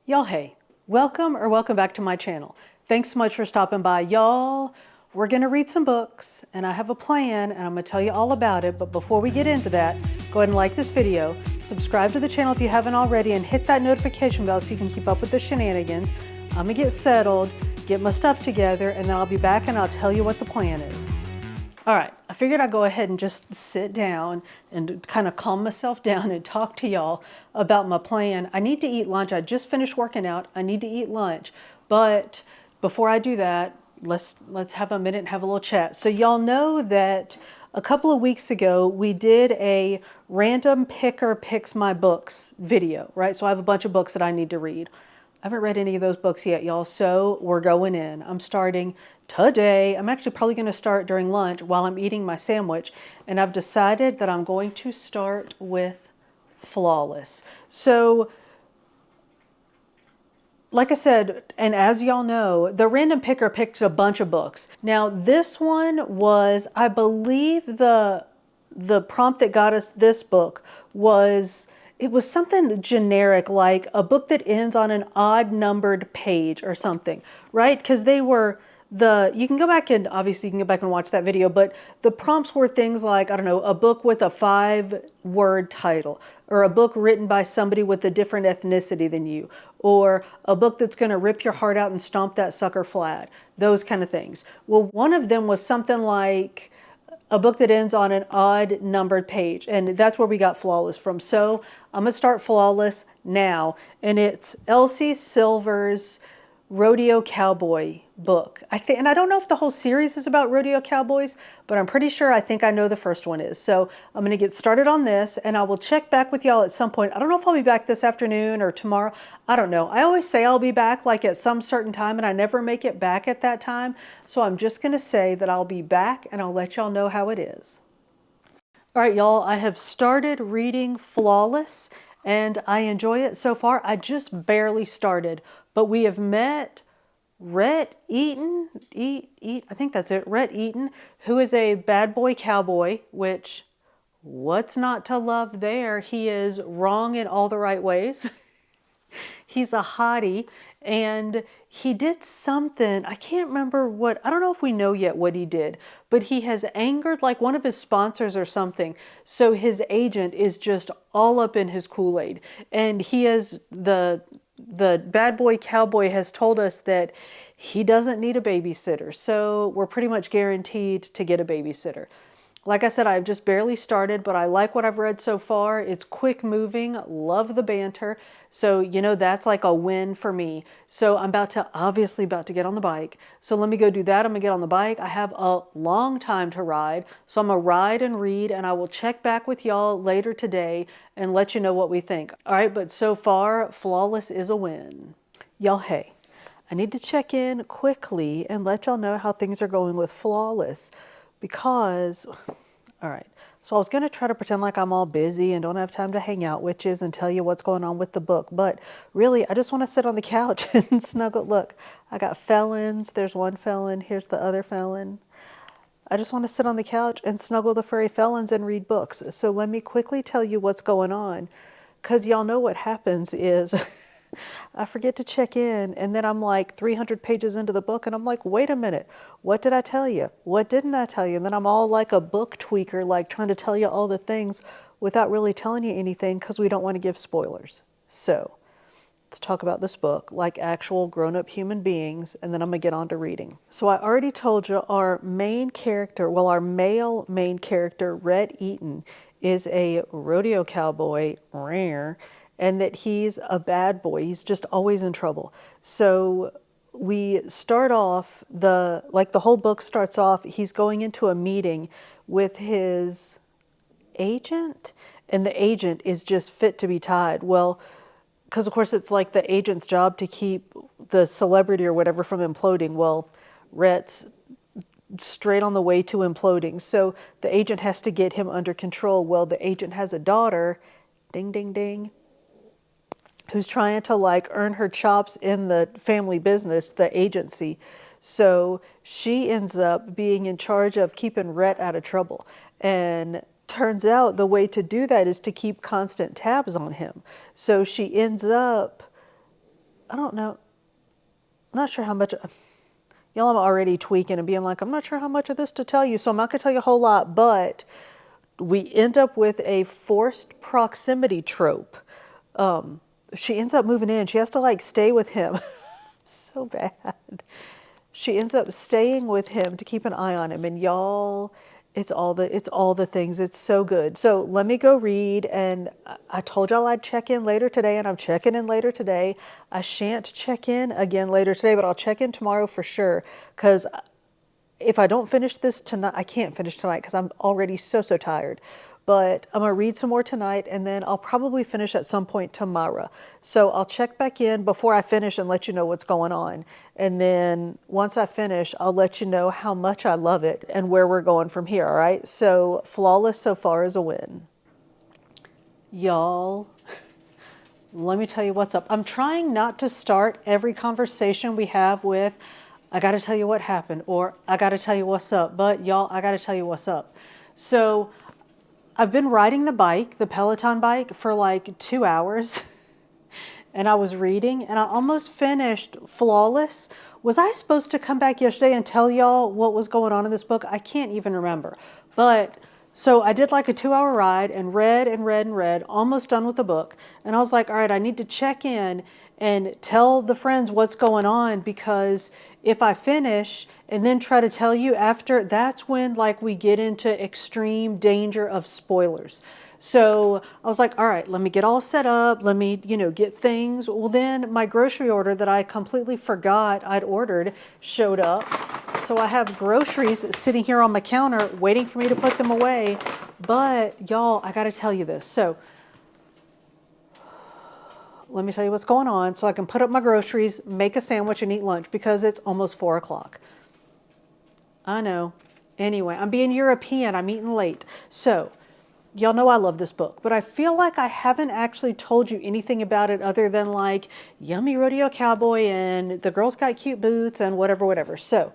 Y'all, hey, welcome back to my channel. Thanks so much for stopping by. Y'all, we're gonna read some books and I have a plan and I'm gonna tell you all about it. But before we get into that, go ahead and like this video, subscribe to the channel if you haven't already, and hit that notification bell so you can keep up with the shenanigans. I'm gonna get settled, get my stuff together, and then I'll be back and I'll tell you what the plan is. All right, I figured I'd go ahead and just sit down and kind of calm myself down and talk to y'all about my plan. I need to eat lunch. I just finished working out. I need to eat lunch. But before I do that, let's have a minute and have a little chat. So y'all know that a couple of weeks ago, we did a random picker picks my books video, right? So I have a bunch of books that I need to read. I haven't read any of those books yet, y'all, so we're going in. I'm starting today. I'm actually probably going to start during lunch while I'm eating my sandwich, and I've decided that I'm going to start with Flawless. So, like I said, and as y'all know, the random picker picked a bunch of books. Now, this one was, I believe the prompt that got us this book was, it was something generic, like a book that ends on an odd numbered page or something, right? Because they were you can go back and obviously you can go back and watch that video, but the prompts were things like, I don't know, a book with a 5-word title, or a book written by somebody with a different ethnicity than you, or a book that's going to rip your heart out and stomp that sucker flat, those kind of things. Well, one of them was something like a book that ends on an odd numbered page, and that's where we got Flawless from. So I'm gonna start Flawless now, and it's Elsie Silver's Rodeo Cowboy book. And I don't know if the whole series is about rodeo cowboys, but I'm pretty sure I think I know the first one is. So I'm gonna get started on this, and I will check back with y'all at some point. I don't know if I'll be back this afternoon or tomorrow. I don't know. I always say I'll be back like at some certain time, and I never make it back at that time. So I'm just gonna say that I'll be back, and I'll let y'all know how it is. All right, y'all, I have started reading Flawless, and I enjoy it so far. I just barely started, but we have met Rhett Eaton, I think that's it, Rhett Eaton, who is a bad boy cowboy, which, what's not to love there? He is wrong in all the right ways. He's a hottie, and he did something, I can't remember what, I don't know if we know yet what he did, but he has angered like one of his sponsors or something. So his agent is just all up in his Kool-Aid. And he is, the bad boy cowboy has told us that he doesn't need a babysitter. So we're pretty much guaranteed to get a babysitter. Like I said, I've just barely started, but I like what I've read so far. It's quick moving, love the banter. So, you know, that's like a win for me. So I'm obviously about to get on the bike. So let me go do that. I'm gonna get on the bike. I have a long time to ride. So I'm gonna ride and read, and I will check back with y'all later today and let you know what we think. All right, but so far, Flawless is a win. Y'all, hey, I need to check in quickly and let y'all know how things are going with Flawless. Because, all right, so I was going to try to pretend like I'm all busy and don't have time to hang out witches and tell you what's going on with the book. But really, I just want to sit on the couch and snuggle. Look, I got felons. There's one felon. Here's the other felon. I just want to sit on the couch and snuggle the furry felons and read books. So let me quickly tell you what's going on. Because y'all know what happens is I forget to check in, and then I'm like 300 pages into the book, and I'm like, wait a minute, what did I tell you? What didn't I tell you? And then I'm all like a book tweaker, like trying to tell you all the things without really telling you anything because we don't want to give spoilers. So let's talk about this book like actual grown-up human beings, and then I'm going to get on to reading. So I already told you our main character, well, our male main character, Rhett Eaton, is a rodeo cowboy, rare, and that he's a bad boy. He's just always in trouble. So we start off, the whole book starts off, he's going into a meeting with his agent, and the agent is just fit to be tied. Well, because of course it's like the agent's job to keep the celebrity or whatever from imploding. Well, Rhett's straight on the way to imploding. So the agent has to get him under control. Well, the agent has a daughter, ding, ding, ding, who's trying to like earn her chops in the family business, the agency. So she ends up being in charge of keeping Rhett out of trouble. And turns out the way to do that is to keep constant tabs on him. So she ends up I don't know. I'm not sure how much. Y'all, I'm already tweaking and being like, I'm not sure how much of this to tell you, so I'm not going to tell you a whole lot, but we end up with a forced proximity trope. She ends up moving in. She has to like stay with him. So bad. She ends up staying with him to keep an eye on him, and y'all, it's all the things. It's so good. So let me go read, and I told y'all I'd check in later today, and I'm checking in later today. I shan't check in again later today, but I'll check in tomorrow for sure, because if I don't finish this tonight, I can't finish tonight because I'm already so tired. But I'm going to read some more tonight, and then I'll probably finish at some point tomorrow. So I'll check back in before I finish and let you know what's going on. And then once I finish, I'll let you know how much I love it and where we're going from here, all right? So flawless so far is a win. Y'all, let me tell you what's up. I'm trying not to start every conversation we have with, I got to tell you what happened, or I got to tell you what's up. But y'all, I got to tell you what's up. So I've been riding the bike, the Peloton bike, for like 2 hours. And I was reading, and I almost finished Flawless. Was I supposed to come back yesterday and tell y'all what was going on in this book? I can't even remember. But so I did like a 2-hour ride and read, almost done with the book. And I was like, all right, I need to check in and tell the friends what's going on, because if I finish and then try to tell you after, that's when like we get into extreme danger of spoilers. So I was like, all right, let me get all set up. Let me, get things. Well, then my grocery order that I completely forgot I'd ordered showed up. So I have groceries sitting here on my counter waiting for me to put them away. But y'all, I got to tell you this. So let me tell you what's going on so I can put up my groceries, make a sandwich, and eat lunch, because it's almost 4 o'clock. I know. Anyway, I'm being European. I'm eating late. So y'all know I love this book, but I feel like I haven't actually told you anything about it other than like Yummy Rodeo Cowboy and The Girl's Got Cute Boots and whatever. So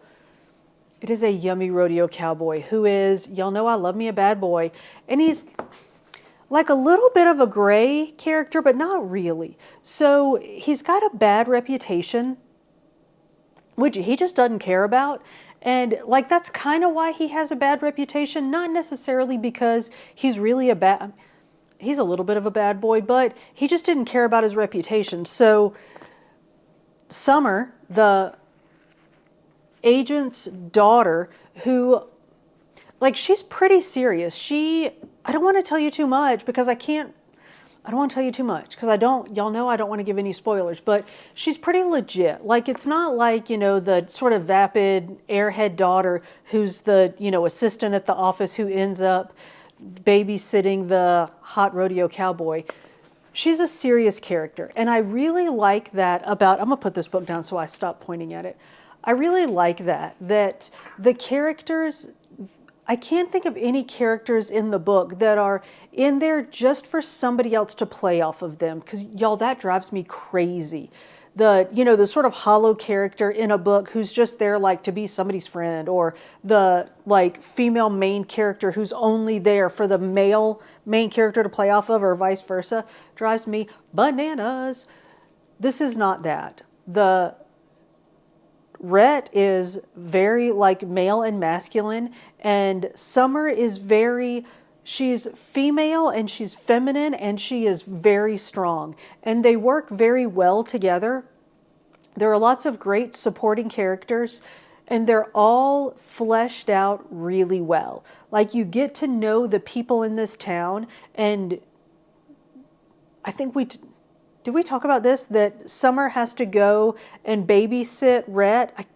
it is a Yummy Rodeo Cowboy who is, y'all know I love me a bad boy, and he's like a little bit of a gray character, but not really. So he's got a bad reputation, which he just doesn't care about. And like, that's kind of why he has a bad reputation. Not necessarily because he's really he's a little bit of a bad boy, but he just didn't care about his reputation. So Summer, the agent's daughter, who, like, she's pretty serious. I don't want to tell you too much because I don't want to tell you too much because y'all know I don't want to give any spoilers, but she's pretty legit. Like, it's not like, the sort of vapid airhead daughter who's the, assistant at the office who ends up babysitting the hot rodeo cowboy. She's a serious character. And I really like that about, I'm going to put this book down so I stop pointing at it. I really like that the characters, I can't think of any characters in the book that are in there just for somebody else to play off of them. Because y'all, that drives me crazy. The sort of hollow character in a book who's just there like to be somebody's friend, or the like female main character who's only there for the male main character to play off of, or vice versa, drives me bananas. This is not that. The Rhett is very like male and masculine, and Summer is she's female and she's feminine and she is very strong, and they work very well together. There are lots of great supporting characters, and they're all fleshed out really well. Like, you get to know the people in this town, and I think did we talk about this? That Summer has to go and babysit Rhett.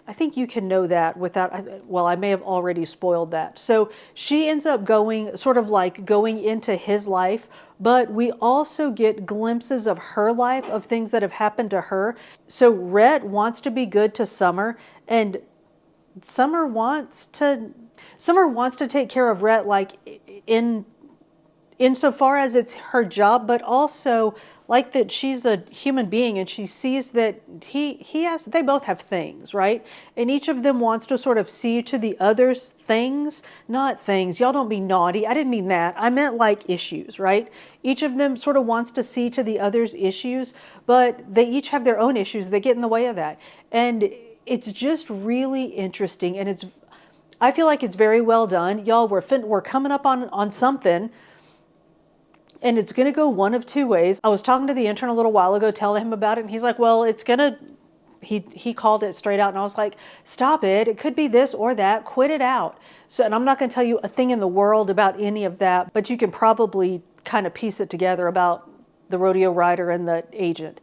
I think you can know that without, well, I may have already spoiled that. So she ends up going into his life, but we also get glimpses of her life, of things that have happened to her. So Rhett wants to be good to Summer, and Summer wants to take care of Rhett, like insofar as it's her job, but also like that she's a human being and she sees that they both have things, right? And each of them wants to sort of see to the other's things, not things. Y'all don't be naughty. I didn't mean that. I meant like issues, right? Each of them sort of wants to see to the other's issues, but they each have their own issues. They get in the way of that. And it's just really interesting. And I feel like it's very well done. Y'all, we're coming up on something. And it's going to go one of two ways. I was talking to the intern a little while ago, telling him about it, and he's like, well, it's going to, he called it straight out, and I was like, stop it. It could be this or that. Quit it out. So, and I'm not going to tell you a thing in the world about any of that, but you can probably kind of piece it together about the rodeo rider and the agent.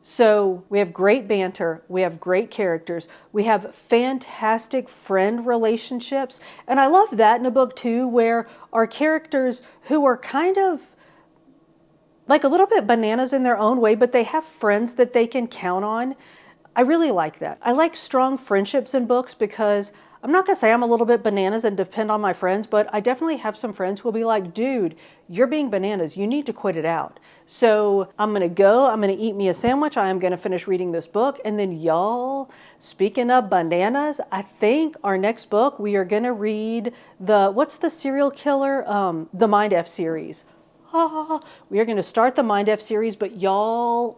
So we have great banter, we have great characters, we have fantastic friend relationships, and I love that in a book too, where our characters who are kind of like a little bit bananas in their own way, but they have friends that they can count on. I really like that. I like strong friendships in books because I'm not gonna say I'm a little bit bananas and depend on my friends, but I definitely have some friends who will be like, dude, you're being bananas. You need to quit it out. So I'm gonna eat me a sandwich. I am gonna finish reading this book. And then y'all, speaking of bananas, I think our next book, we are gonna read what's the serial killer? The Mind F series. We are going to start the Mind F series, but y'all,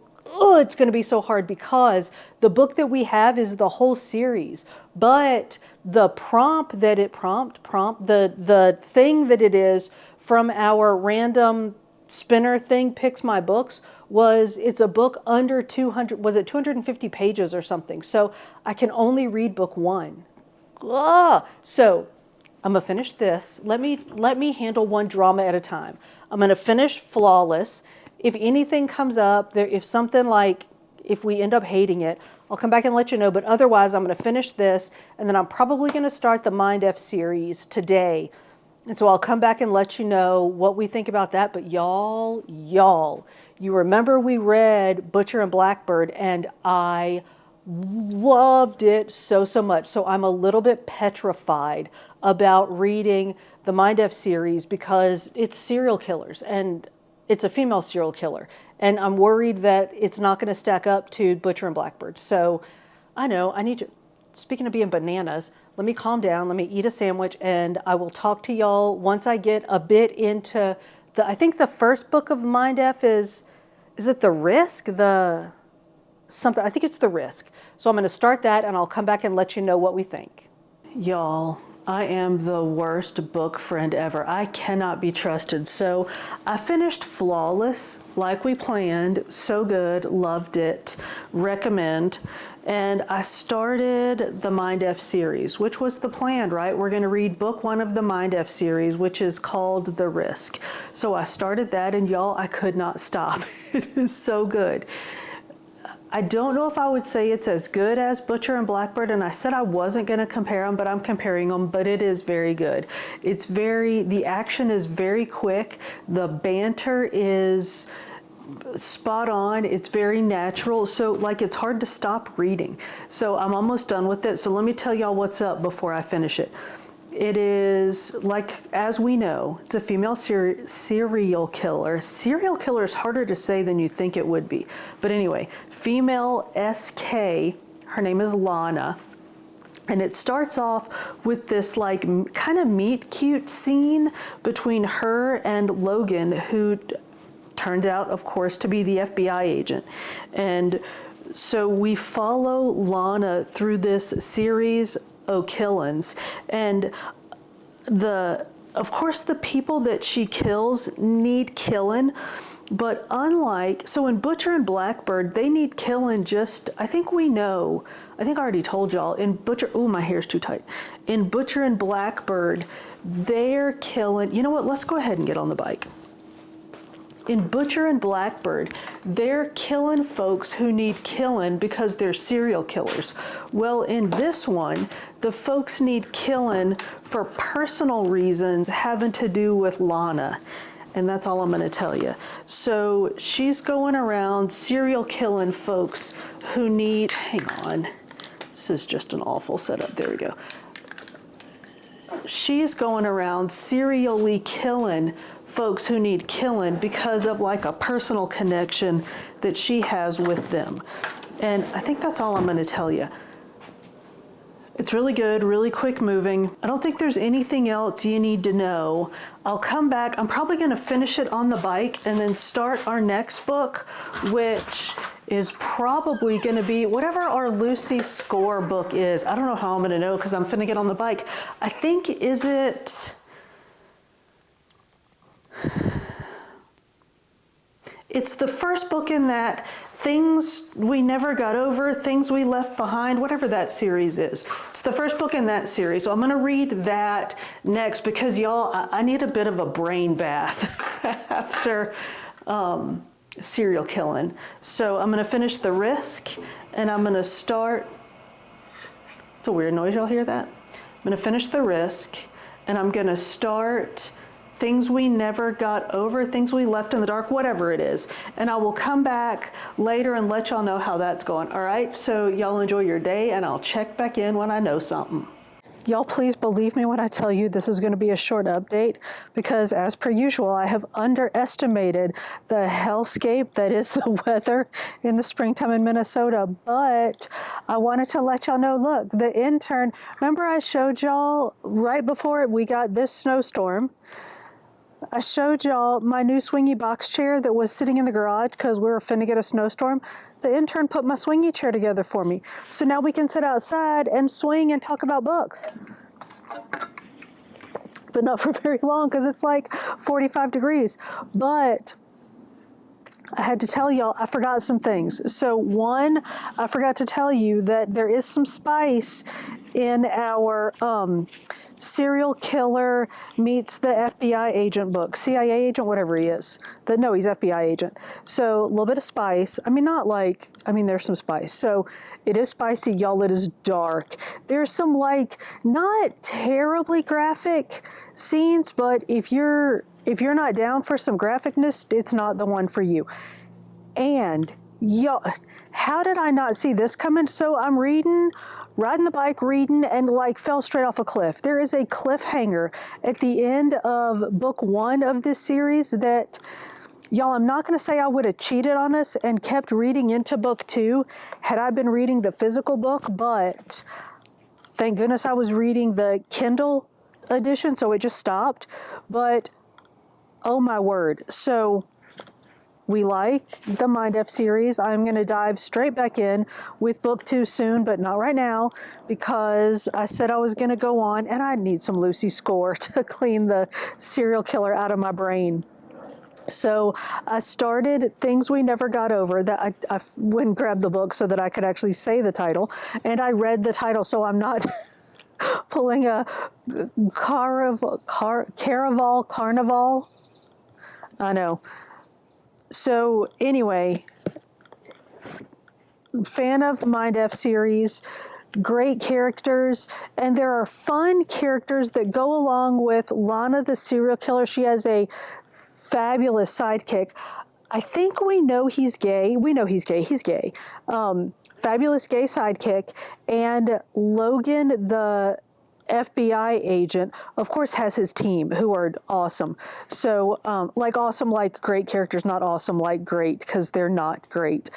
it's going to be so hard because the book that we have is the whole series, but the the thing that it is from our random spinner thing picks my books it's a book under 200, was it 250 pages or something? So I can only read book one. So I'm gonna finish this. Let me handle one drama at a time. I'm gonna finish Flawless. If anything comes up, if we end up hating it, I'll come back and let you know. But otherwise, I'm gonna finish this, and then I'm probably gonna start the Mind F series today. And so I'll come back and let you know what we think about that. But y'all, you remember we read Butcher and Blackbird, and I loved it so much. So I'm a little bit petrified about reading the Mind F series because it's serial killers and it's a female serial killer. And I'm worried that it's not going to stack up to Butcher and Blackbird. So I know I need to, speaking of being bananas, let me calm down, let me eat a sandwich, and I will talk to y'all once I get a bit into I think the first book of Mind F is it The Risk? I think it's The Risk. So I'm going to start that and I'll come back and let you know what we think. Y'all, I am the worst book friend ever. I cannot be trusted. So I finished Flawless like we planned. So good. Loved it. Recommend. And I started the Mind F series, which was the plan, right? We're going to read book one of the Mind F series, which is called The Risk. So I started that, and y'all, I could not stop. It is so good. I don't know if I would say it's as good as Butcher and Blackbird, and I said I wasn't going to compare them, but I'm comparing them, but it is very good. The action is very quick. The banter is spot on. It's very natural. So it's hard to stop reading. So I'm almost done with it. So let me tell y'all what's up before I finish it. It is, as we know, it's a female serial killer. Serial killer is harder to say than you think it would be. But anyway, female SK, her name is Lana. And it starts off with this kind of meet-cute scene between her and Logan, who turned out, of course, to be the FBI agent. And so we follow Lana through this series of killings, and of course the people that she kills need killing, but so in Butcher and Blackbird, they need killing I think I already told y'all, in Butcher, my hair's too tight. In Butcher and Blackbird, they're killing, you know what, let's go ahead and get on the bike. In Butcher and Blackbird, they're killing folks who need killing because they're serial killers. Well, in this one, the folks need killing for personal reasons having to do with Lana. And that's all I'm going to tell you. So she's going around serial killing folks who need, hang on, this is just an awful setup. There we go. She's going around serially killing folks who need killing because of like a personal connection that she has with them. And I think that's all I'm going to tell you. It's really good, really quick moving. I don't think there's anything else you need to know. I'll come back. I'm probably going to finish it on the bike and then start our next book, which is probably going to be whatever our Lucy score book is. I don't know how I'm going to know because I'm finna get on the bike. I think, is it... It's the first book in that Things We Never Got Over, Things We Left Behind, whatever that series is. It's the first book in that series. So I'm going to read that next because y'all, I need a bit of a brain bath after serial killing. So I'm going to finish The Risk and I'm going to start, it's a weird noise, y'all hear that? I'm going to finish The Risk and I'm going to start Things We Never Got Over, Things We Left in the Dark, whatever it is. And I will come back later and let y'all know how that's going. All right, so y'all enjoy your day and I'll check back in when I know something. Y'all please believe me when I tell you this is going to be a short update because as per usual, I have underestimated the hellscape that is the weather in the springtime in Minnesota. But I wanted to let y'all know, look, the intern, remember I showed y'all right before we got this snowstorm, I showed y'all my new swingy box chair that was sitting in the garage because we were finna get a snowstorm. The intern put my swingy chair together for me. So now we can sit outside and swing and talk about books. But not for very long because it's like 45 degrees. But I had to tell y'all, I forgot some things. So one, I forgot to tell you that there is some spice in our serial killer meets the FBI agent book, CIA agent, whatever he is. No, he's FBI agent. So a little bit of spice. I mean, not like, I mean, there's some spice. So it is spicy, y'all. It is dark. There's some like not terribly graphic scenes, but if you're not down for some graphicness, it's not the one for you. And y'all, how did I not see this coming? So I'm riding the bike, reading, and like fell straight off a cliff. There is a cliffhanger at the end of book 1 of this series that, y'all, I'm not going to say I would have cheated on us and kept reading into book 2 had I been reading the physical book, but thank goodness I was reading the Kindle edition, so it just stopped. But oh my word. So we like the Mind F series. I'm going to dive straight back in with book 2 soon, but not right now because I said I was going to go on and I need some Lucy score to clean the serial killer out of my brain. So I started Things We Never Got Over. That I went and grabbed the book so that I could actually say the title, and I read the title, so I'm not pulling a Carnival. I know. So anyway, fan of the Mind F series, great characters, and there are fun characters that go along with Lana the serial killer. She has a fabulous sidekick. I think we know he's gay. We know he's gay. He's gay. Fabulous gay sidekick. And Logan, the FBI agent, of course, has his team who are awesome. So like awesome like great characters, not awesome like great, because they're not great.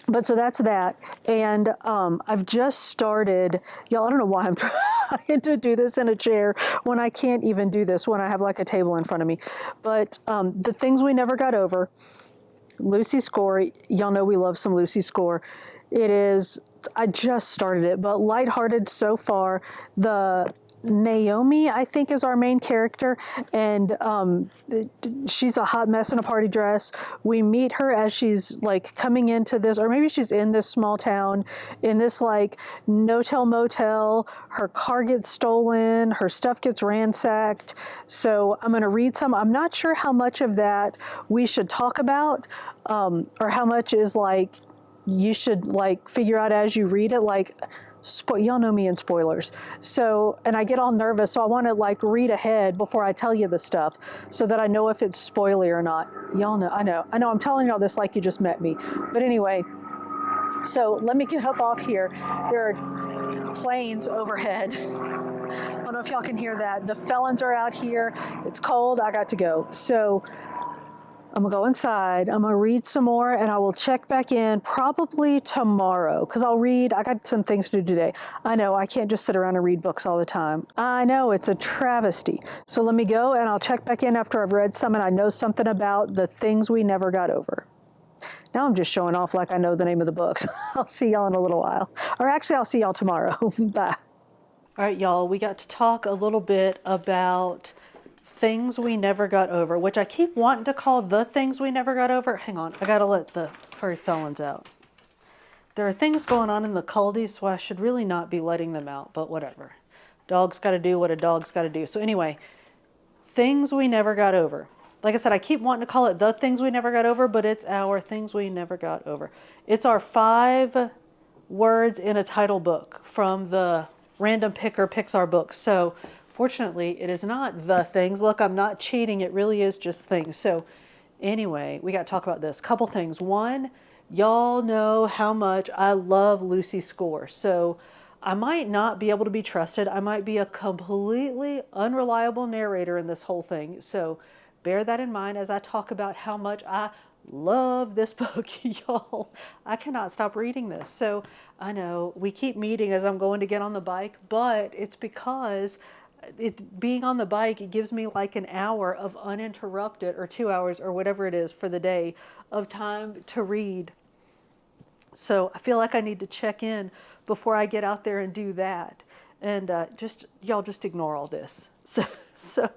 But so that's that. And I've just started, y'all, I don't know why I'm trying to do this in a chair when I can't even do this when I have like a table in front of me. But the Things We Never Got Over, Lucy score, y'all know we love some Lucy score. It is, I just started it, but lighthearted so far. The Naomi, I think, is our main character, and she's a hot mess in a party dress. We meet her as she's like coming into this, or maybe she's in this small town, in this like no-tell motel. Her car gets stolen, her stuff gets ransacked. So I'm going to read some. I'm not sure how much of that we should talk about, or how much is like, you should like figure out as you read it, like, y'all know me and spoilers. So, and I get all nervous, so I want to like read ahead before I tell you the stuff so that I know if it's spoilery or not. Y'all know, I know, I'm telling y'all this like you just met me. But anyway, so let me get up off here. There are planes overhead. I don't know if y'all can hear that. The felons are out here. It's cold. I got to go. So I'm gonna go inside. I'm gonna read some more and I will check back in probably tomorrow because I got some things to do today. I know I can't just sit around and read books all the time. I know it's a travesty. So let me go and I'll check back in after I've read some and I know something about the things we never got over. Now I'm just showing off like I know the name of the books. I'll see y'all in a little while. Or actually, I'll see y'all tomorrow. Bye. All right, y'all, we got to talk a little bit about things we never got over, which I keep wanting to call the things we never got over. Hang on, I gotta let the furry felons out. There are things going on in the culty, so I should really not be letting them out, but whatever. Dog's gotta do what a dog's gotta do. So anyway, things we never got over. Like I said, I keep wanting to call it the things we never got over, but it's our things we never got over. It's our 5 words in a title book from the Random Picker Picks Our Books. So fortunately, it is not the things. Look, I'm not cheating. It really is just things. So anyway, we got to talk about this. Couple things. One, y'all know how much I love Lucy Score. So I might not be able to be trusted. I might be a completely unreliable narrator in this whole thing. So bear that in mind as I talk about how much I love this book, y'all. I cannot stop reading this. So I know we keep meeting as I'm going to get on the bike, but it's because being on the bike, it gives me like an hour of uninterrupted, or 2 hours or whatever it is for the day, of time to read. So I feel like I need to check in before I get out there and do that. And y'all just ignore all this. So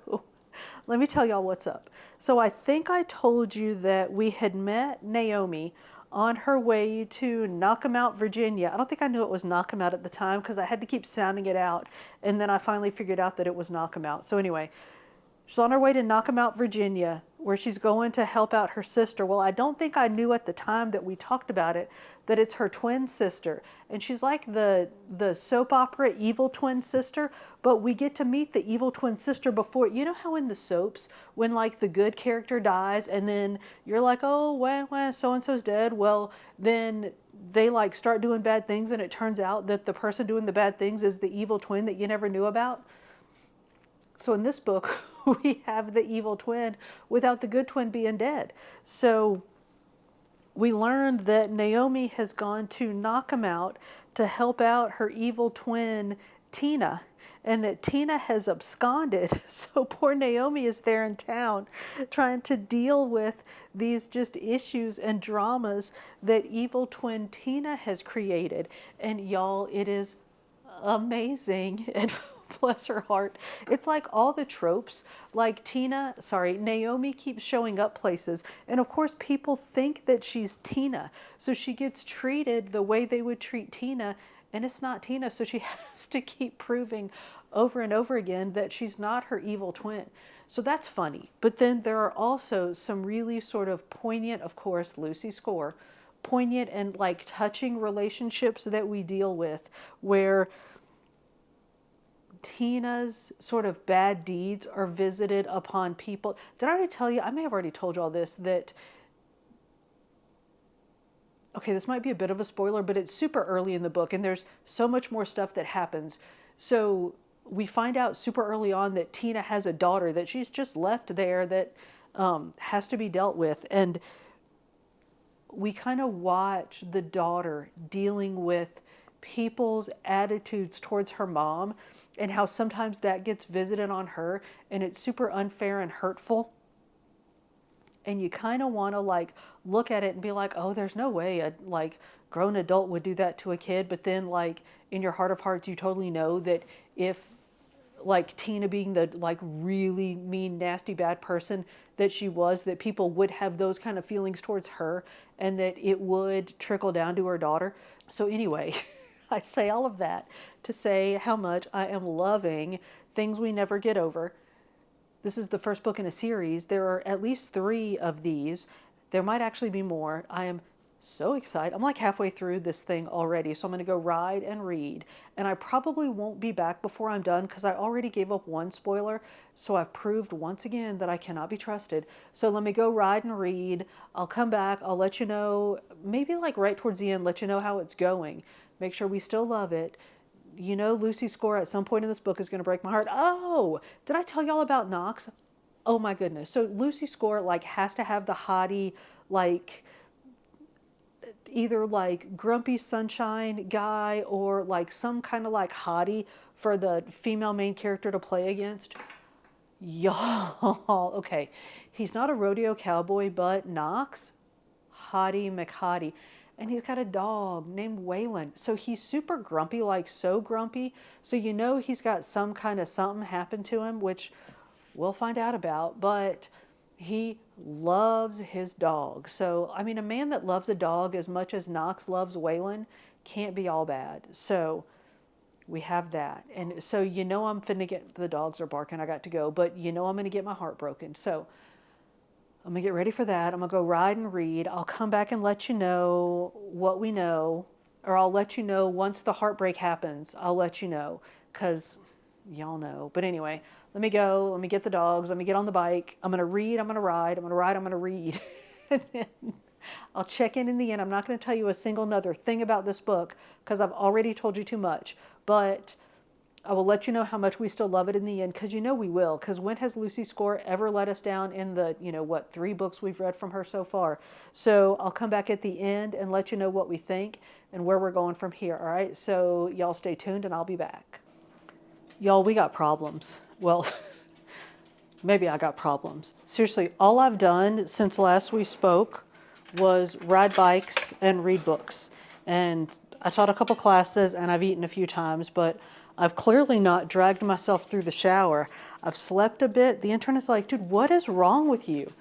let me tell y'all what's up. So I think I told you that we had met Naomi on her way to Knockemout, Virginia. I don't think I knew it was Knockemout at the time because I had to keep sounding it out. And then I finally figured out that it was Knockemout. So anyway, she's on her way to Knockemout, Virginia, where she's going to help out her sister. Well, I don't think I knew at the time that we talked about it that it's her twin sister. And she's like the soap opera evil twin sister, but we get to meet the evil twin sister before. You know how in the soaps, when like the good character dies and then you're like, oh, well, so-and-so's dead. Well, then they like start doing bad things and it turns out that the person doing the bad things is the evil twin that you never knew about. So in this book, we have the evil twin without the good twin being dead. So we learned that Naomi has gone to Knockemout to help out her evil twin, Tina, and that Tina has absconded. So poor Naomi is there in town trying to deal with these just issues and dramas that evil twin Tina has created. And y'all, it is amazing. And bless her heart. It's like all the tropes, like Naomi keeps showing up places. And of course, people think that she's Tina. So she gets treated the way they would treat Tina. And it's not Tina. So she has to keep proving over and over again that she's not her evil twin. So that's funny. But then there are also some really sort of poignant, of course, Lucy Score, poignant and like touching relationships that we deal with where Tina's sort of bad deeds are visited upon people. Did I already tell you? I may have already told you all this, that, okay, this might be a bit of a spoiler, but it's super early in the book and there's so much more stuff that happens. So we find out super early on that Tina has a daughter that she's just left there that has to be dealt with. And we kind of watch the daughter dealing with people's attitudes towards her mom and how sometimes that gets visited on her and it's super unfair and hurtful. And you kind of want to like look at it and be like, oh, there's no way a like grown adult would do that to a kid. But then like in your heart of hearts, you totally know that if like Tina being the like really mean, nasty, bad person that she was, that people would have those kind of feelings towards her and that it would trickle down to her daughter. So anyway, I say all of that to say how much I am loving Things We Never Get Over. This is the first book in a series. There are at least 3 of these. There might actually be more. I am so excited. I'm like halfway through this thing already, so I'm going to go ride and read. And I probably won't be back before I'm done because I already gave up one spoiler. So I've proved once again that I cannot be trusted. So let me go ride and read. I'll come back. I'll let you know, maybe like right towards the end, let you know how it's going. Make sure we still love it. you know, Lucy's score at some point in this book is going to break my heart. Oh, did I tell y'all about Knox? Oh my goodness. So Lucy's score like has to have the hottie, like either like grumpy sunshine guy or like some kind of like hottie for the female main character to play against. Y'all, okay. He's not a rodeo cowboy, but Knox, hottie McHottie. And he's got a dog named Waylon. So he's super grumpy, like so grumpy. So you know he's got some kind of something happen to him, which we'll find out about. But he loves his dog. So, I mean, a man that loves a dog as much as Knox loves Waylon can't be all bad. So we have that. And so you know I'm finna get, the dogs are barking, I got to go. But you know I'm going to get my heart broken. So I'm going to get ready for that. I'm going to go ride and read. I'll come back and let you know what we know. Or I'll let you know once the heartbreak happens. I'll let you know. Because y'all know. But anyway, let me go. Let me get the dogs. Let me get on the bike. I'm going to read. I'm going to ride. I'm going to ride. I'm going to read. And then I'll check in the end. I'm not going to tell you a single other thing about this book because I've already told you too much. But I will let you know how much we still love it in the end, because you know we will. Because when has Lucy Score ever let us down in the, 3 books we've read from her so far? So I'll come back at the end and let you know what we think and where we're going from here, all right? So y'all stay tuned and I'll be back. Y'all, we got problems. Well, maybe I got problems. Seriously, all I've done since last we spoke was ride bikes and read books. And I taught a couple classes and I've eaten a few times, but I've clearly not dragged myself through the shower. I've slept a bit. The internet's like, dude, what is wrong with you?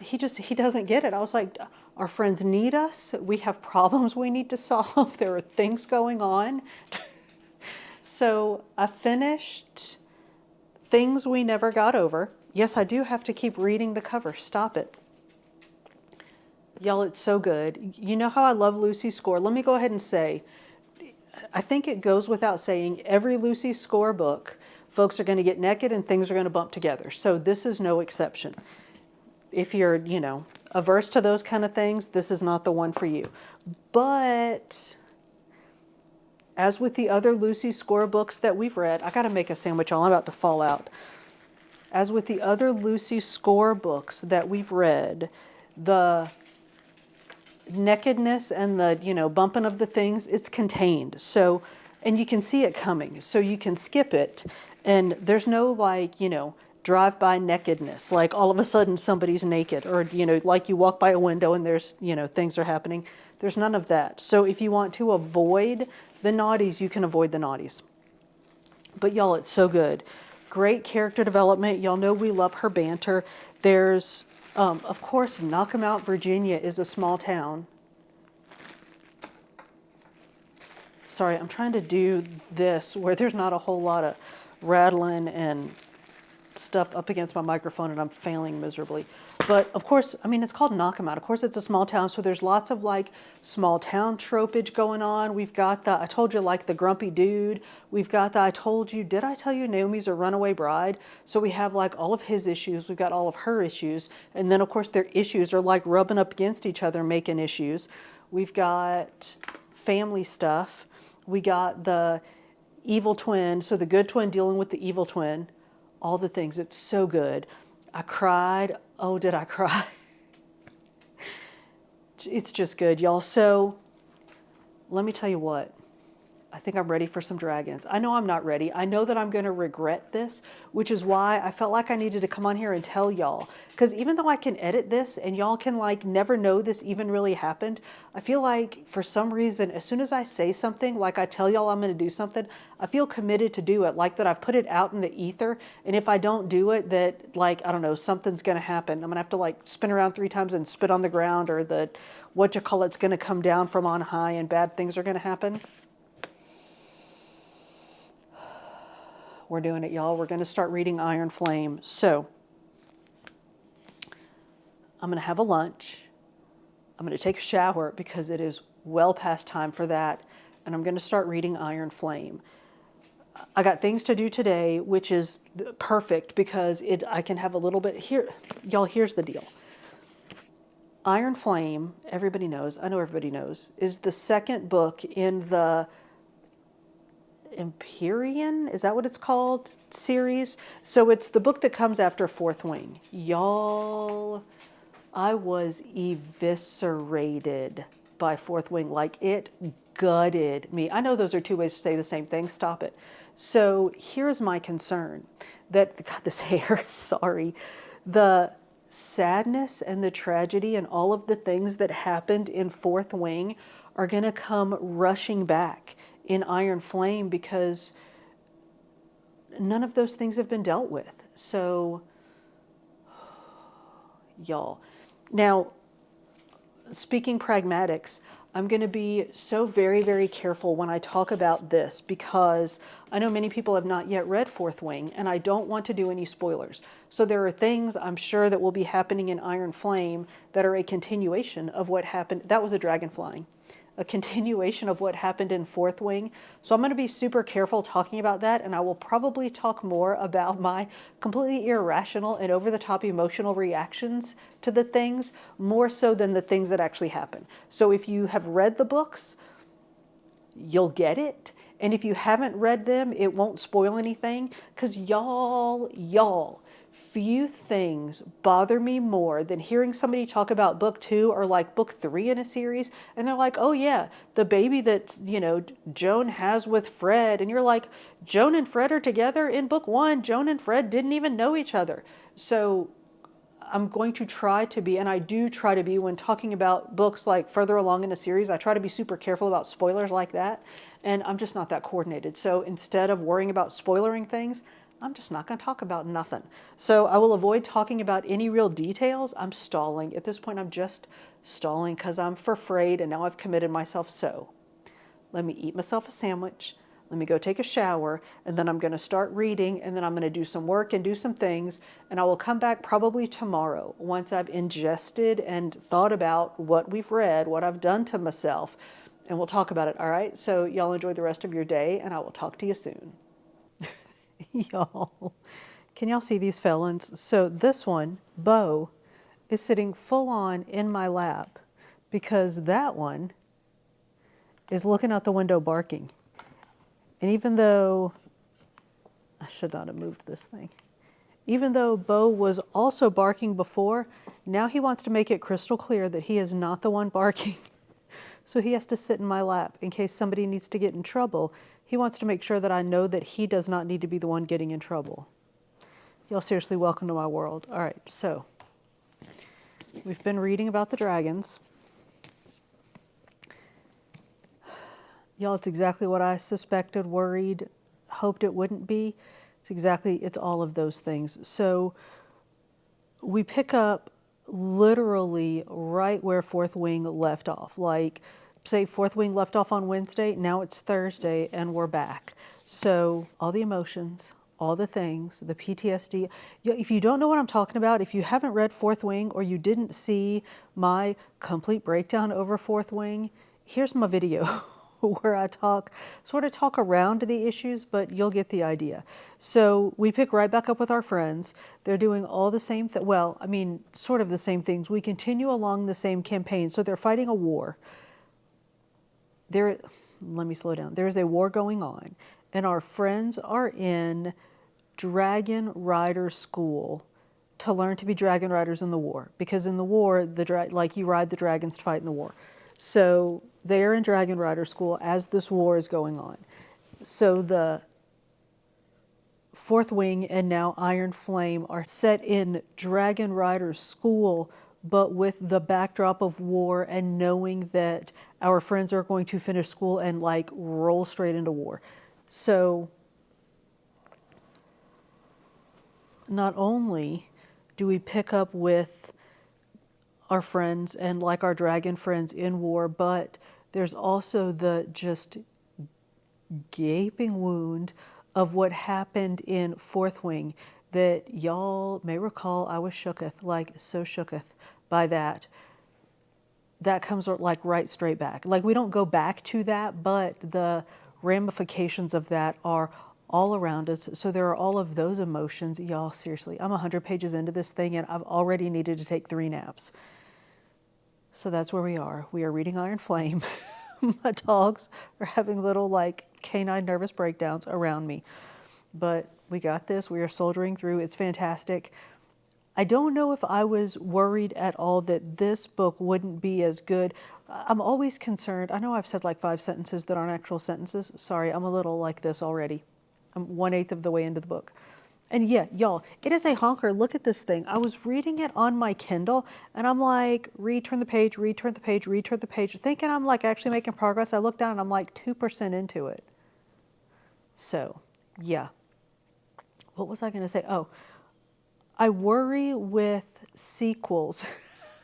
He doesn't get it. I was like, our friends need us. We have problems we need to solve. There are things going on. So I finished Things We Never Got Over. Yes, I do have to keep reading the cover. Stop it. Y'all, it's so good. You know how I love Lucy's Score? Let me go ahead and say, I think it goes without saying, every Lucy Score book, folks are going to get naked and things are going to bump together. So this is no exception. If you're, averse to those kind of things, this is not the one for you. But as with the other Lucy Score books that we've read, I got to make a sandwich, y'all. I'm about to fall out. As with the other Lucy Score books that we've read, the nakedness and the bumping of the things, it's contained. So, and you can see it coming, so you can skip it, and there's no drive-by nakedness, like all of a sudden somebody's naked, or like you walk by a window and there's things are happening. There's none of that. So if you want to avoid the naughties, you can avoid the naughties. But y'all, it's so good. Great character development. Y'all know we love her banter. There's of course, Knockemout, Virginia is a small town. Sorry, I'm trying to do this where there's not a whole lot of rattling and stuff up against my microphone, and I'm failing miserably. But of course, I mean, it's called Knockemout. Of course, it's a small town, so there's lots of small town tropage going on. We've got I told you, the grumpy dude. We've got did I tell you Naomi's a runaway bride? So we have all of his issues. We've got all of her issues. And then of course their issues are rubbing up against each other, making issues. We've got family stuff. We got the evil twin. So the good twin dealing with the evil twin. All the things. It's so good. I cried. Oh, did I cry? It's just good, y'all. So let me tell you what. I think I'm ready for some dragons. I know I'm not ready. I know that I'm going to regret this, which is why I felt like I needed to come on here and tell y'all. Because even though I can edit this and y'all can never know this even really happened, I feel like for some reason, as soon as I say something, I tell y'all I'm going to do something, I feel committed to do it. That I've put it out in the ether. And if I don't do it, that I don't know, something's going to happen. I'm going to have to spin around 3 times and spit on the ground, or it's going to come down from on high and bad things are going to happen. We're doing it, y'all. We're going to start reading Iron Flame. So I'm going to have a lunch. I'm going to take a shower because it is well past time for that. And I'm going to start reading Iron Flame. I got things to do today, which is perfect because I can have a little bit here. Y'all, here's the deal. Iron Flame, everybody knows, I know everybody knows, is the second book in the Empyrean, is that what it's called, series. So it's the book that comes after Fourth Wing. Y'all, I was eviscerated by Fourth Wing. Like, it gutted me. I know those are two ways to say the same thing. Stop it. So here's my concern that, God, this hair, sorry. The sadness and the tragedy and all of the things that happened in Fourth Wing are going to come rushing back in Iron Flame because none of those things have been dealt with. So, y'all. Now, speaking pragmatics, I'm going to be so very, very careful when I talk about this because I know many people have not yet read Fourth Wing and I don't want to do any spoilers. So there are things I'm sure that will be happening in Iron Flame that are a continuation of what happened. That was a dragon flying. A continuation of what happened in Fourth Wing. So I'm going to be super careful talking about that, and I will probably talk more about my completely irrational and over-the-top emotional reactions to the things, more so than the things that actually happen. So if you have read the books, you'll get it. And if you haven't read them, it won't spoil anything, because y'all, few things bother me more than hearing somebody talk about book 2 or like book 3 in a series, and they're like, oh yeah, the baby that, Joan has with Fred, and you're like, Joan and Fred are together in book 1. Joan and Fred didn't even know each other. So I'm going to try to be, and I do try to be when talking about books like further along in a series, I try to be super careful about spoilers like that, and I'm just not that coordinated. So instead of worrying about spoilering things, I'm just not going to talk about nothing. So I will avoid talking about any real details. I'm stalling. At this point, I'm just stalling because I'm afraid, and now I've committed myself. So let me eat myself a sandwich. Let me go take a shower, and then I'm going to start reading, and then I'm going to do some work and do some things, and I will come back probably tomorrow once I've ingested and thought about what we've read, what I've done to myself, and we'll talk about it, all right? So y'all enjoy the rest of your day, and I will talk to you soon. Y'all, can y'all see these felons? So this one, Bo, is sitting full on in my lap because that one is looking out the window barking. And even though, I should not have moved this thing. Even though Bo was also barking before, now he wants to make it crystal clear that he is not the one barking. So he has to sit in my lap in case somebody needs to get in trouble. He wants to make sure that I know that he does not need to be the one getting in trouble. Y'all seriously, welcome to my world. All right, so we've been reading about the dragons. Y'all, it's exactly what I suspected, worried, hoped it wouldn't be. It's all of those things. So we pick up literally right where Fourth Wing left off. Like, say Fourth Wing left off on Wednesday, now it's Thursday, and we're back. So all the emotions, all the things, the PTSD. If you don't know what I'm talking about, if you haven't read Fourth Wing or you didn't see my complete breakdown over Fourth Wing, here's my video where I sort of talk around the issues, but you'll get the idea. So we pick right back up with our friends. They're doing all the same, sort of the same things. We continue along the same campaign. So they're fighting a war. Let me slow down. There is a war going on, and our friends are in Dragon Rider school to learn to be dragon riders in the war. Because in the war, you ride the dragons to fight in the war. So they're in Dragon Rider school as this war is going on. So the Fourth Wing and now Iron Flame are set in Dragon Rider school, but with the backdrop of war and knowing that our friends are going to finish school and roll straight into war. So not only do we pick up with our friends and our dragon friends in war, but there's also the just gaping wound of what happened in Fourth Wing that y'all may recall. I was shooketh, so shooketh by that. That comes right straight back. We don't go back to that, but the ramifications of that are all around us. So there are all of those emotions. Y'all, seriously, I'm 100 pages into this thing and I've already needed to take 3 naps. So that's where we are. We are reading Iron Flame. My dogs are having little canine nervous breakdowns around me. But we got this. We are soldiering through. It's fantastic. I don't know if I was worried at all that this book wouldn't be as good. I'm always concerned. I know I've said like 5 sentences that aren't actual sentences. Sorry, I'm a little like this already. I'm 1/8 of the way into the book. And yeah, y'all, it is a honker. Look at this thing. I was reading it on my Kindle and I'm like, read, turn the page, read, turn the page, read, turn the page, thinking I'm like actually making progress. I look down and I'm like 2% into it. So, yeah. What was I going to say? Oh, I worry with sequels.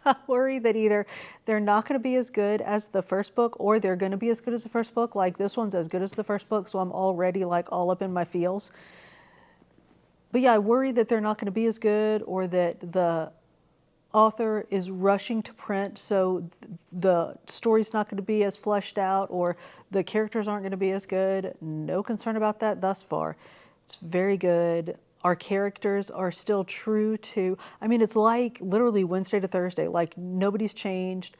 I worry that either they're not going to be as good as the first book or they're going to be as good as the first book. Like this one's as good as the first book, so I'm already like all up in my feels. But yeah, I worry that they're not going to be as good or that the author is rushing to print, so the story's not going to be as fleshed out or the characters aren't going to be as good. No concern about that thus far. It's very good. Our characters are still true to, I mean, it's like literally Wednesday to Thursday, like nobody's changed.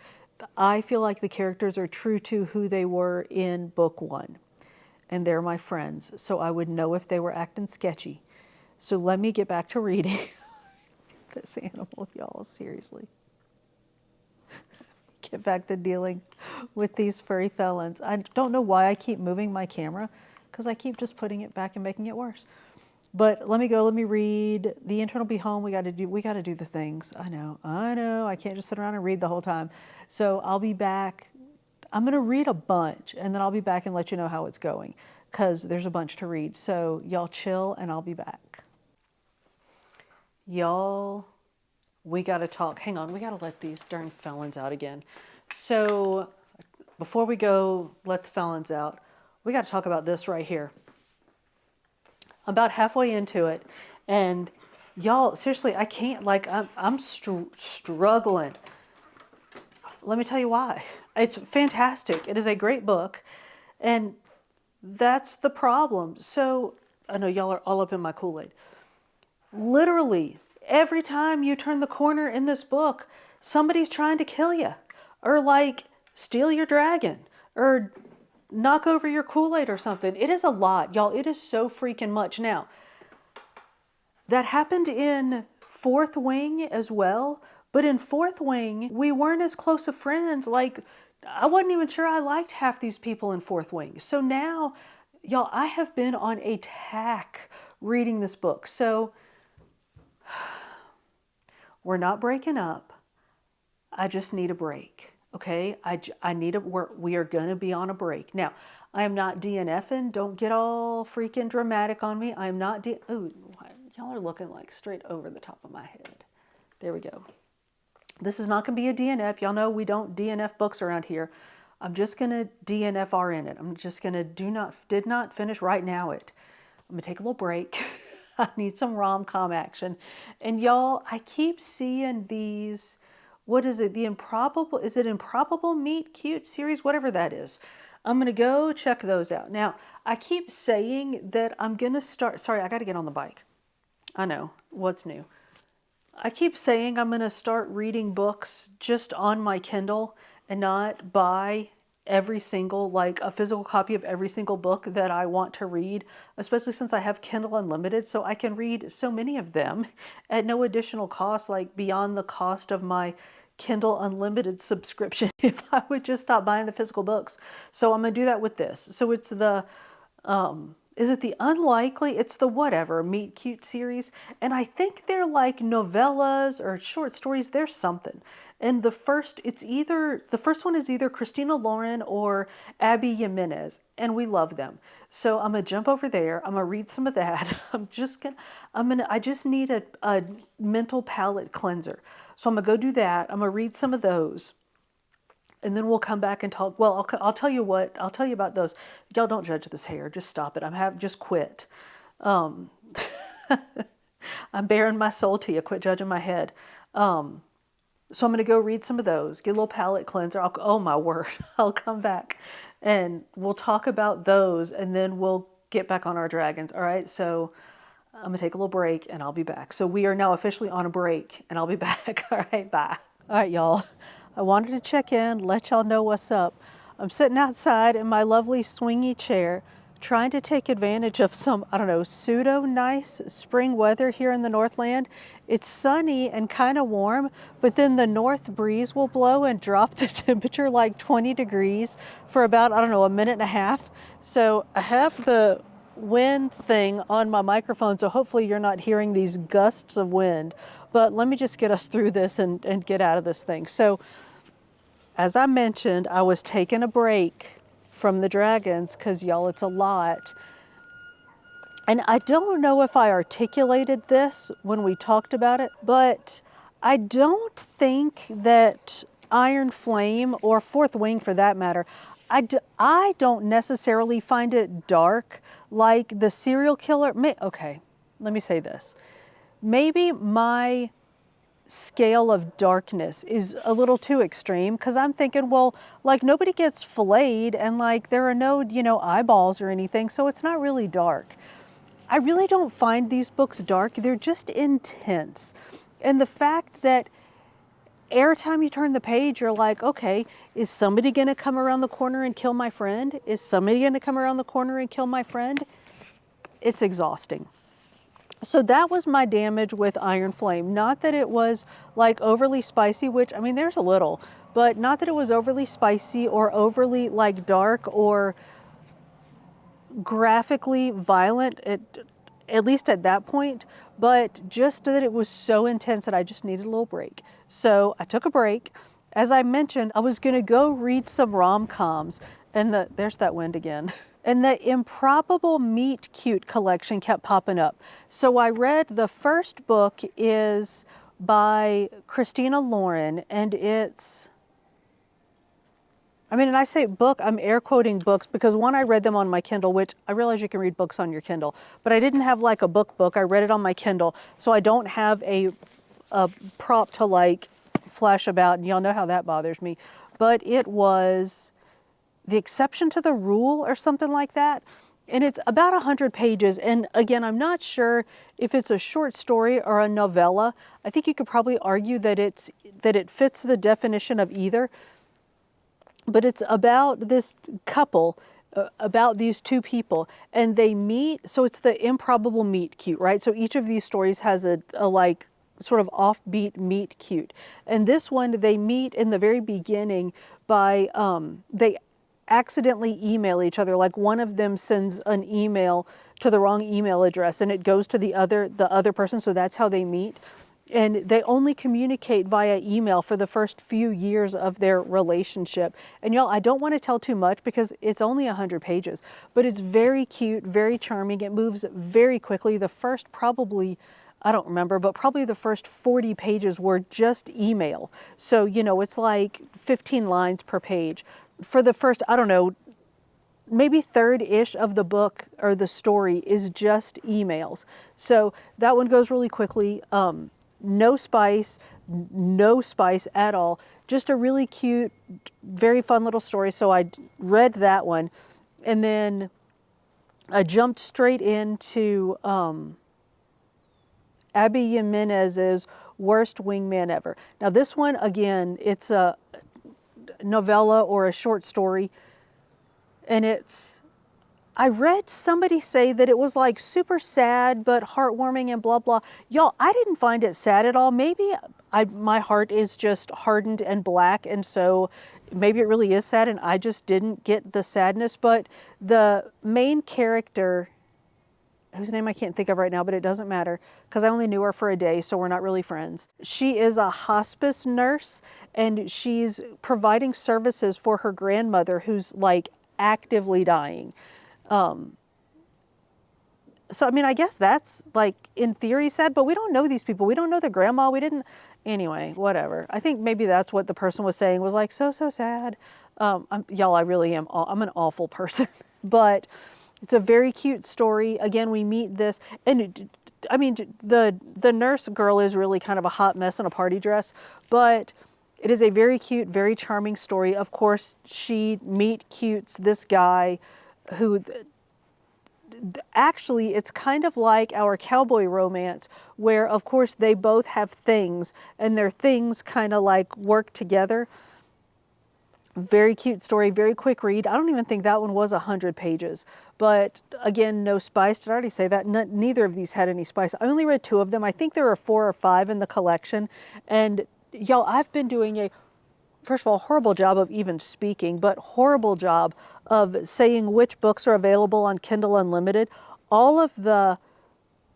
I feel like the characters are true to who they were in book 1. And they're my friends, so I would know if they were acting sketchy. So let me get back to reading. This animal, y'all, seriously. Get back to dealing with these furry felons. I don't know why I keep moving my camera, because I keep just putting it back and making it worse. But let me go, let me read. The intern will be home. We gotta do the things. I know. I can't just sit around and read the whole time. So I'll be back. I'm gonna read a bunch and then I'll be back and let you know how it's going, because there's a bunch to read. So y'all chill and I'll be back. Y'all, we gotta talk. Hang on, we gotta let these darn felons out again. So before we go let the felons out, we gotta talk about this right here. I'm about halfway into it, and y'all, seriously, I can't, like, I'm struggling. Let me tell you why. It's fantastic. It is a great book, and that's the problem. So, I know y'all are all up in my Kool-Aid. Literally, every time you turn the corner in this book, somebody's trying to kill you, or like steal your dragon, or knock over your Kool-Aid or something. It is a lot, y'all. It is so freaking much. Now, that happened in Fourth Wing as well, but in Fourth Wing, we weren't as close of friends. Like, I wasn't even sure I liked half these people in Fourth Wing. So now, y'all, I have been on a tack reading this book. So we're not breaking up. I just need a break. Okay, I need a, we are going to be on a break. Now, I am not DNFing. Don't get all freaking dramatic on me. I am not ooh, y'all are looking like straight over the top of my head. There we go. This is not going to be a DNF. Y'all know we don't DNF books around here. I'm just going to DNFR in it. I'm just going to did not finish right now it. I'm going to take a little break. I need some rom-com action. And y'all, I keep seeing these, what is it? Is it Improbable Meet-Cute series? Whatever that is. I'm going to go check those out. Now, I keep saying that I'm going to start, sorry, I got to get on the bike. I know, what's new? I keep saying I'm going to start reading books just on my Kindle and not buy every single, like a physical copy of every single book that I want to read, especially since I have Kindle Unlimited, so I can read so many of them at no additional cost, like beyond the cost of my Kindle Unlimited subscription if I would just stop buying the physical books. So I'm going to do that with this. So it's the, is it the Unlikely? It's the whatever Meet-Cute series. And I think they're like novellas or short stories. There's something. And the first one is either Christina Lauren or Abby Jimenez. And we love them. So I'm going to jump over there. I'm going to read some of that. I just need a mental palate cleanser. So I'm going to go do that. I'm going to read some of those. And then we'll come back and talk. Well, I'll tell you what. I'll tell you about those. Y'all don't judge this hair. Just stop it. Just quit. I'm bearing my soul to you. Quit judging my head. So I'm going to go read some of those. Get a little palate cleanser. Oh my word. I'll come back and we'll talk about those. And then we'll get back on our dragons. All right. So I'm going to take a little break and I'll be back. So we are now officially on a break and I'll be back. All right. Bye. All right, y'all. I wanted to check in, let y'all know what's up. I'm sitting outside in my lovely swingy chair, trying to take advantage of some, I don't know, pseudo nice spring weather here in the Northland. It's sunny and kind of warm, but then the north breeze will blow and drop the temperature like 20 degrees for about, I don't know, a minute and a half. So I have the wind thing on my microphone, so hopefully you're not hearing these gusts of wind. But let me just get us through this and get out of this thing. So as I mentioned, I was taking a break from the dragons because, y'all, it's a lot. And I don't know if I articulated this when we talked about it, but I don't think that Iron Flame, or Fourth Wing for that matter, I don't necessarily find it dark like the serial killer. Okay, let me say this. Maybe my scale of darkness is a little too extreme, because I'm thinking, well, like, nobody gets filleted and like there are no, you know, eyeballs or anything, so it's not really dark. I really don't find these books dark. They're just intense. And the fact that every time you turn the page, you're like, okay, is somebody going to come around the corner and kill my friend? Is somebody going to come around the corner and kill my friend? It's exhausting. So that was my damage with Iron Flame. Not that it was like overly spicy, which, I mean, there's a little, but not that it was overly spicy or overly like dark or graphically violent, at least at that point, but just that it was so intense that I just needed a little break. So I took a break. As I mentioned, I was gonna go read some rom-coms, and there's that wind again. And the Improbable Meet-Cute collection kept popping up. So I read, the first book is by Christina Lauren, and it's, I mean, and I say book, I'm air quoting books because one, I read them on my Kindle, which I realize you can read books on your Kindle, but I didn't have like a book. I read it on my Kindle. So I don't have a prop to like flash about, and y'all know how that bothers me. But it was The Exception to the Rule or something like that. And it's about 100 pages. And again, I'm not sure if it's a short story or a novella. I think you could probably argue that it fits the definition of either. But it's about this couple, about these two people, and they meet. So it's the Improbable Meet-Cute, right? So each of these stories has a like sort of offbeat meet-cute. And this one, they meet in the very beginning by, they accidentally email each other. Like one of them sends an email to the wrong email address and it goes to the other person. So that's how they meet. And they only communicate via email for the first few years of their relationship. And y'all, I don't want to tell too much because it's only 100 pages, but it's very cute, very charming. It moves very quickly. The first probably, I don't remember, but probably the first 40 pages were just email. So, you know, it's like 15 lines per page. For the first, I don't know, maybe third-ish of the book or the story is just emails. So that one goes really quickly. No spice at all. Just a really cute, very fun little story. So I read that one. And then I jumped straight into Abby Jimenez's Worst Wingman Ever. Now this one, again, it's a novella or a short story. And I read somebody say that it was like super sad but heartwarming and blah blah. Y'all, I didn't find it sad at all. Maybe my heart is just hardened and black, and so maybe it really is sad and I just didn't get the sadness. But the main character, whose name I can't think of right now, but it doesn't matter because I only knew her for a day, so we're not really friends. She is a hospice nurse and she's providing services for her grandmother who's like actively dying. So, I mean, I guess that's like in theory sad, but we don't know these people. We don't know the grandma. Anyway, whatever. I think maybe that's what the person was saying, was like, so sad. Y'all, I really am. I'm an awful person, but it's a very cute story. Again, we meet this, and I mean, the nurse girl is really kind of a hot mess in a party dress, but it is a very cute, very charming story. Of course, she meet-cutes this guy who, actually, it's kind of like our cowboy romance where, of course, they both have things and their things kind of like work together. Very cute story, very quick read. I don't even think that one was 100 pages. But again, no spice. Did I already say that? Neither of these had any spice. I only read 2 of them. I think there are 4 or 5 in the collection. And y'all, I've been doing a, first of all, horrible job of even speaking, but horrible job of saying which books are available on Kindle Unlimited. All of the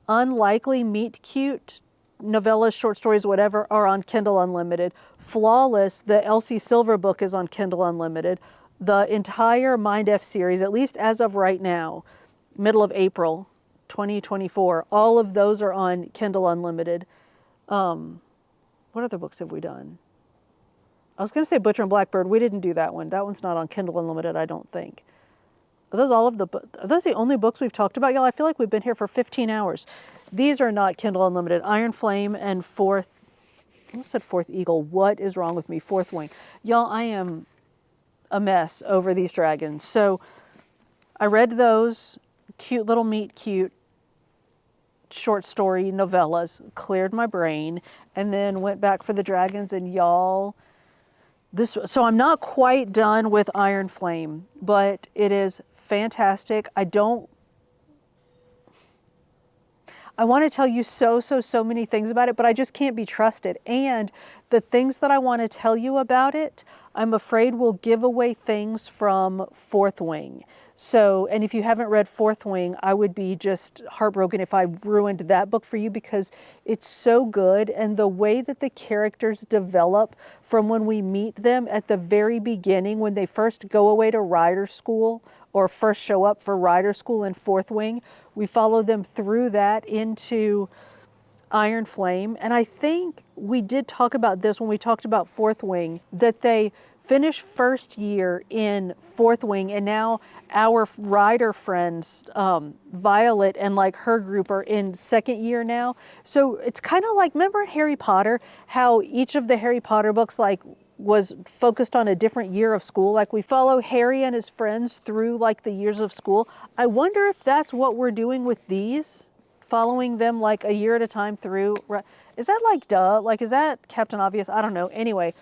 unlikely meet-cute novellas, short stories, whatever, are on Kindle Unlimited. Flawless, the Elsie Silver book, is on Kindle Unlimited. The entire Mind F series, at least as of right now, middle of April 2024, all of those are on Kindle Unlimited. What other books have we done? I was going to say Butcher and Blackbird. We didn't do that one. That one's not on Kindle Unlimited, I don't think. Are those the only books we've talked about, y'all? I feel like we've been here for 15 hours. These are not Kindle Unlimited. Iron Flame and I almost said Fourth Eagle. What is wrong with me? Fourth Wing. Y'all, I am a mess over these dragons. So I read those cute little meet-cute short story novellas, cleared my brain, and then went back for the dragons. And y'all, so I'm not quite done with Iron Flame, but it is fantastic. I want to tell you so many things about it, but I just can't be trusted. And the things that I want to tell you about it, I'm afraid will give away things from Fourth Wing. So, and if you haven't read Fourth Wing, I would be just heartbroken if I ruined that book for you, because it's so good. And the way that the characters develop from when we meet them at the very beginning, when they first go away to rider school or first show up for rider school in Fourth Wing, we follow them through that into Iron Flame. And I think we did talk about this when we talked about Fourth Wing, that they finish first year in Fourth Wing, and now our rider friends, Violet and like her group, are in second year now. So it's kind of like, remember in Harry Potter, how each of the Harry Potter books like was focused on a different year of school? Like we follow Harry and his friends through like the years of school. I wonder if that's what we're doing with these, following them like a year at a time through. Is that like duh? Like, is that Captain Obvious? I don't know. Anyway,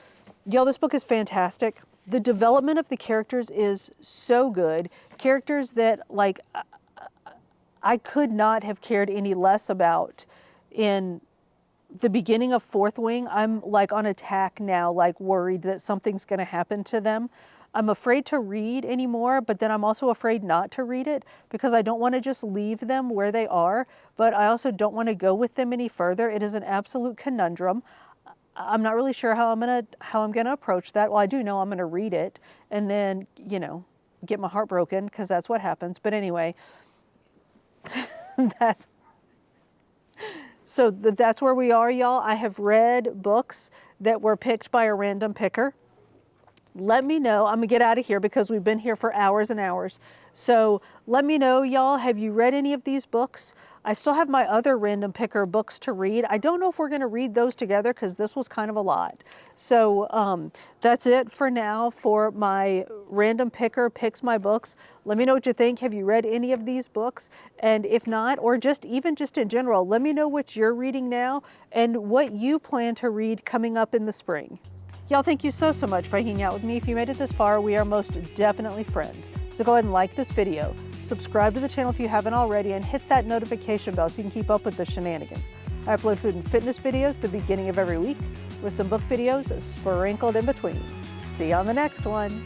y'all, this book is fantastic. The development of the characters is so good. Characters that like I could not have cared any less about in the beginning of Fourth Wing. I'm like on attack now, like worried that something's going to happen to them. I'm afraid to read anymore, but then I'm also afraid not to read it because I don't want to just leave them where they are, but I also don't want to go with them any further. It is an absolute conundrum. I'm not really sure how I'm gonna approach that. Well, I do know I'm gonna read it and then, you know, get my heart broken, because that's what happens. But anyway, that's where we are, y'all. I have read books that were picked by a random picker. Let me know. I'm gonna get out of here because we've been here for hours and hours. So let me know, y'all, have you read any of these books? I still have my other random picker books to read. I don't know if we're gonna read those together because this was kind of a lot. So that's it for now for my random picker picks my books. Let me know what you think. Have you read any of these books? And if not, or even just in general, let me know what you're reading now and what you plan to read coming up in the spring. Y'all, thank you so much for hanging out with me. If you made it this far, we are most definitely friends. So go ahead and like this video, subscribe to the channel if you haven't already, and hit that notification bell so you can keep up with the shenanigans. I upload food and fitness videos at the beginning of every week with some book videos sprinkled in between. See you on the next one.